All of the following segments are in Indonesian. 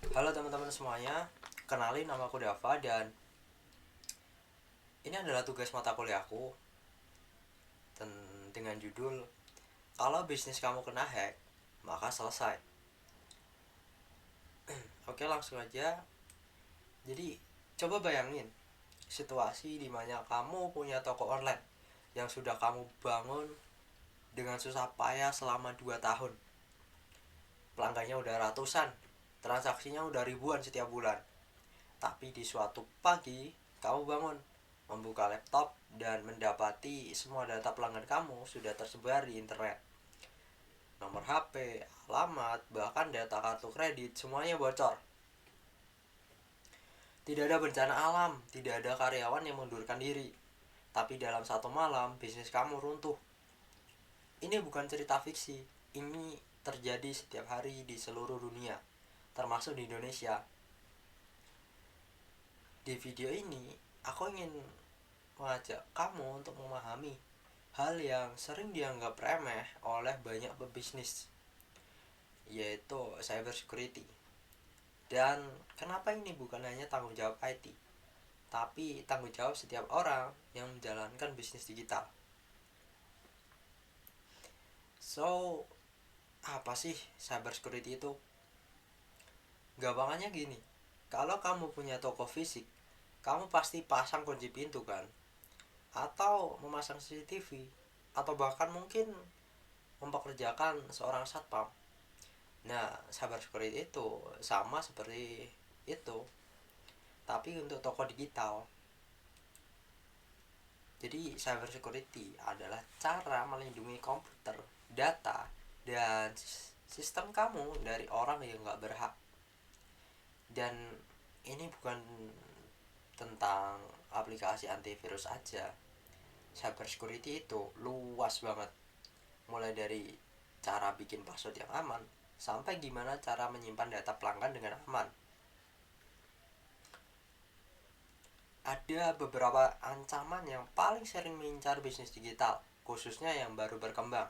Halo teman-teman semuanya, kenalin nama aku Dava dan ini adalah tugas mata kuliahku dengan judul kalau bisnis kamu kena hack, maka selesai. Oke, langsung aja. Jadi, coba bayangin situasi di mana kamu punya toko online yang sudah kamu bangun dengan susah payah selama 2 tahun. Pelanggannya udah ratusan, transaksinya udah ribuan setiap bulan. Tapi di suatu pagi, kamu bangun, membuka laptop, dan mendapati semua data pelanggan kamu sudah tersebar di internet. Nomor HP, alamat, bahkan data kartu kredit, semuanya bocor. Tidak ada bencana alam, tidak ada karyawan yang mengundurkan diri. Tapi dalam satu malam, bisnis kamu runtuh. Ini bukan cerita fiksi, ini terjadi setiap hari di seluruh dunia, termasuk di Indonesia. Di video ini, aku ingin mengajak kamu untuk memahami hal yang sering dianggap remeh oleh banyak pebisnis, yaitu cyber security. Dan kenapa ini bukan hanya tanggung jawab IT, tapi tanggung jawab setiap orang yang menjalankan bisnis digital. So, apa sih cyber security itu? Gampangannya gini, kalau kamu punya toko fisik, kamu pasti pasang kunci pintu kan? Atau memasang CCTV, atau bahkan mungkin mempekerjakan seorang satpam. Nah, cyber security itu sama seperti itu, tapi untuk toko digital. Jadi, cyber security adalah cara melindungi komputer, data, dan sistem kamu dari orang yang nggak berhak. Dan ini bukan tentang aplikasi antivirus aja. Cyber security itu luas banget. Mulai dari cara bikin password yang aman, sampai gimana cara menyimpan data pelanggan dengan aman. Ada beberapa ancaman yang paling sering mengincar bisnis digital, khususnya yang baru berkembang.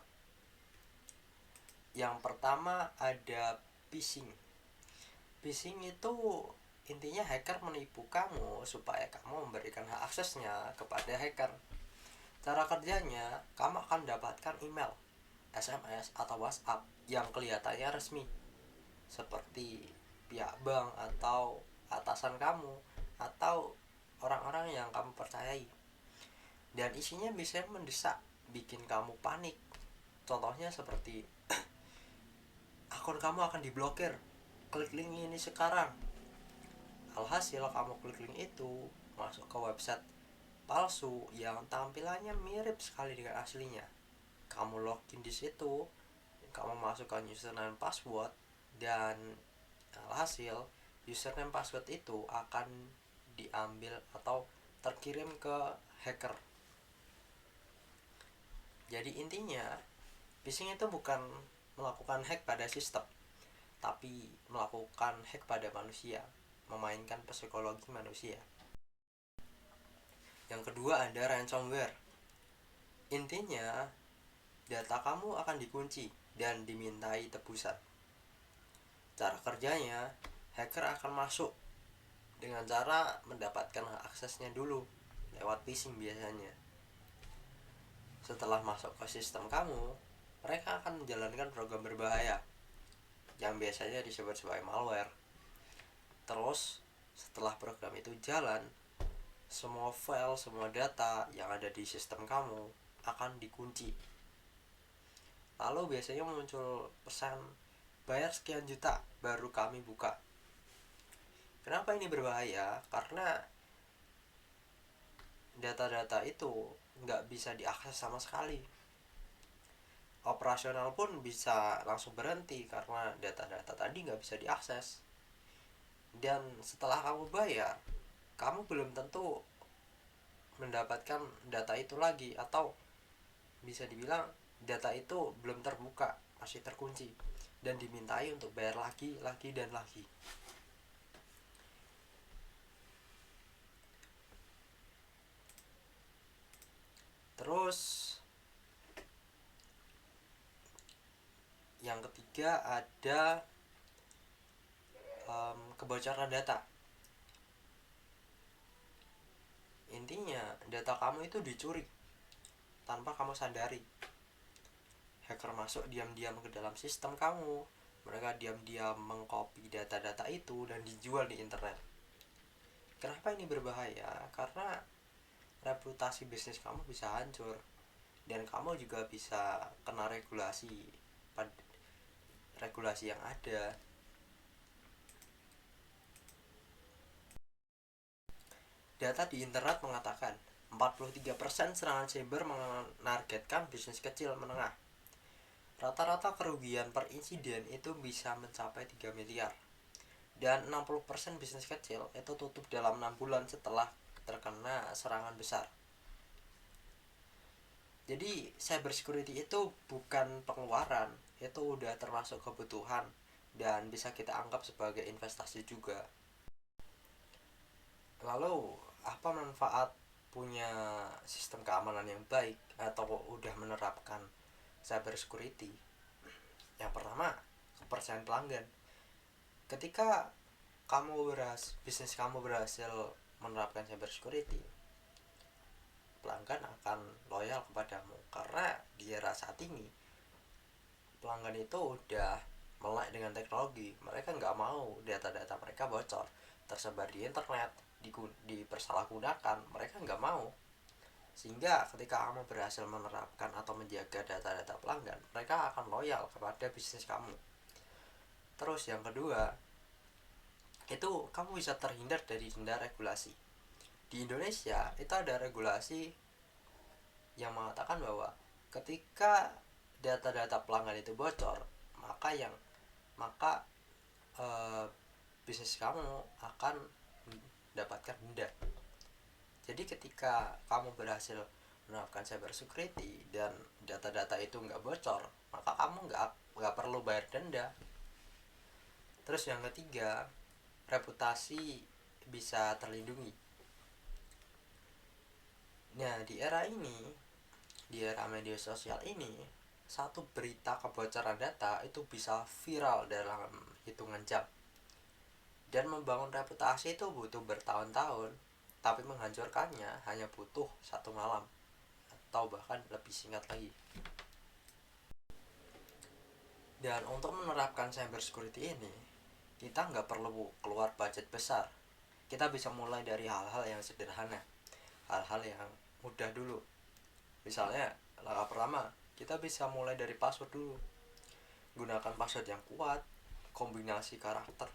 Yang pertama ada phishing. Phishing itu intinya hacker menipu kamu supaya kamu memberikan hak aksesnya kepada hacker. Cara kerjanya, kamu akan dapatkan email, SMS, atau WhatsApp yang kelihatannya resmi, seperti pihak bank atau atasan kamu atau orang-orang yang kamu percayai. Dan isinya bisa mendesak, bikin kamu panik. Contohnya seperti akun kamu akan diblokir, klik link ini sekarang. Alhasil kamu klik link itu, masuk ke website palsu yang tampilannya mirip sekali dengan aslinya. Kamu login di situ, kamu masukkan username password, dan alhasil username password itu akan diambil atau terkirim ke hacker. Jadi intinya, phishing itu bukan melakukan hack pada sistem, tapi melakukan hack pada manusia, memainkan psikologi manusia. Yang kedua ada ransomware. Intinya, data kamu akan dikunci dan dimintai tebusan. Cara kerjanya, hacker akan masuk dengan cara mendapatkan aksesnya dulu lewat phishing biasanya. Setelah masuk ke sistem kamu, mereka akan menjalankan program berbahaya yang biasanya disebut sebagai malware. Terus, setelah program itu jalan, semua file, semua data yang ada di sistem kamu akan dikunci. Lalu biasanya muncul pesan bayar sekian juta baru kami buka. Kenapa ini berbahaya? Karena data-data itu nggak bisa diakses sama sekali. Operasional pun bisa langsung berhenti karena data-data tadi nggak bisa diakses. Dan setelah kamu bayar, kamu belum tentu mendapatkan data itu lagi, atau bisa dibilang data itu belum terbuka, masih terkunci, dan dimintai untuk bayar lagi, lagi, dan lagi. Terus yang ketiga ada kebocoran data. Intinya data kamu itu dicuri tanpa kamu sadari. Hacker masuk diam-diam ke dalam sistem kamu, mereka diam-diam mengcopy data-data itu dan dijual di internet. Kenapa ini berbahaya? Karena reputasi bisnis kamu bisa hancur dan kamu juga bisa kena regulasi yang ada. Data di internet mengatakan 43% serangan cyber menargetkan bisnis kecil menengah. Rata-rata kerugian per insiden itu bisa mencapai 3 miliar. Dan 60% bisnis kecil itu tutup dalam 6 bulan setelah terkena serangan besar. Jadi cyber security itu bukan pengeluaran, itu udah termasuk kebutuhan dan bisa kita anggap sebagai investasi juga. Lalu apa manfaat punya sistem keamanan yang baik atau udah menerapkan cyber security? Yang pertama, kepercayaan pelanggan. Ketika bisnis kamu berhasil menerapkan cyber security, pelanggan akan loyal kepadamu karena di era saat ini pelanggan itu udah melek dengan teknologi. Mereka nggak mau data-data mereka bocor tersebar di internet, dipersalahgunakan. Mereka nggak mau. Sehingga ketika kamu berhasil menerapkan atau menjaga data-data pelanggan, mereka akan loyal kepada bisnis kamu. Terus yang kedua, itu kamu bisa terhindar dari denda regulasi. Di Indonesia itu ada regulasi yang mengatakan bahwa ketika data-data pelanggan itu bocor, maka bisnis kamu akan mendapatkan denda. Jadi ketika kamu berhasil menerapkan cyber security dan data-data itu nggak bocor, maka kamu nggak perlu bayar denda. Terus yang ketiga, reputasi bisa terlindungi. Nah, di era media sosial ini, satu berita kebocoran data itu bisa viral dalam hitungan jam. Dan membangun reputasi itu butuh bertahun-tahun, tapi menghancurkannya hanya butuh satu malam atau bahkan lebih singkat lagi. Dan untuk menerapkan cyber security ini, kita nggak perlu keluar budget besar. Kita bisa mulai dari hal-hal yang sederhana, hal-hal yang mudah dulu. Misalnya, langkah pertama, kita bisa mulai dari password dulu. Gunakan password yang kuat, kombinasi karakter,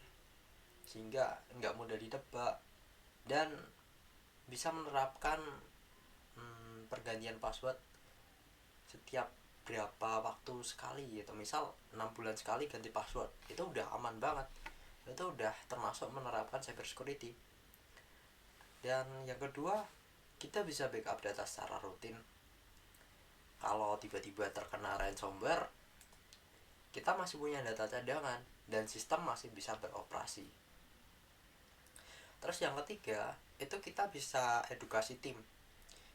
sehingga nggak mudah ditebak. Dan bisa menerapkan pergantian password setiap berapa waktu sekali gitu. Misal 6 bulan sekali ganti password. Itu udah aman banget. Itu udah termasuk menerapkan cyber security. Dan yang kedua, kita bisa backup data secara rutin. Kalau tiba-tiba terkena ransomware, kita masih punya data cadangan dan sistem masih bisa beroperasi. Terus yang ketiga, itu kita bisa edukasi tim.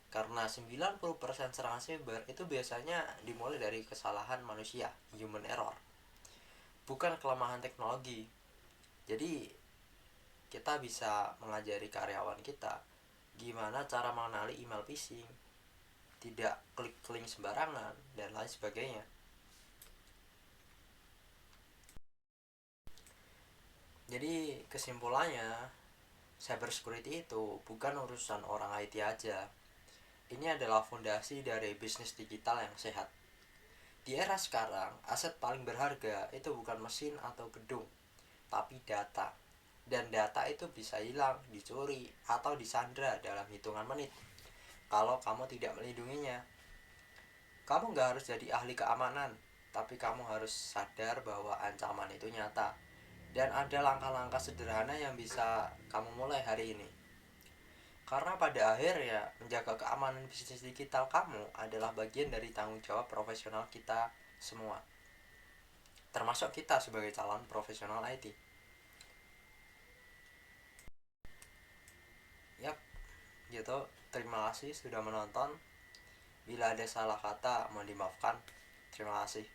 Karena 90% serangan cyber itu biasanya dimulai dari kesalahan manusia, human error. Bukan kelemahan teknologi. Jadi kita bisa mengajari karyawan kita gimana cara mengenali email phishing, tidak klik link sembarangan, dan lain sebagainya. Jadi kesimpulannya, cyber security itu bukan urusan orang IT aja. Ini adalah fondasi dari bisnis digital yang sehat. Di era sekarang, aset paling berharga itu bukan mesin atau gedung, tapi data. Dan data itu bisa hilang, dicuri, atau disandra dalam hitungan menit kalau kamu tidak melindunginya. Kamu gak harus jadi ahli keamanan, tapi kamu harus sadar bahwa ancaman itu nyata. Dan ada langkah-langkah sederhana yang bisa kamu mulai hari ini. Karena pada akhirnya menjaga keamanan bisnis digital kamu adalah bagian dari tanggung jawab profesional kita semua. Termasuk kita sebagai calon profesional IT. Yap, gitu. Terima kasih sudah menonton. Bila ada salah kata, mohon dimaafkan. Terima kasih.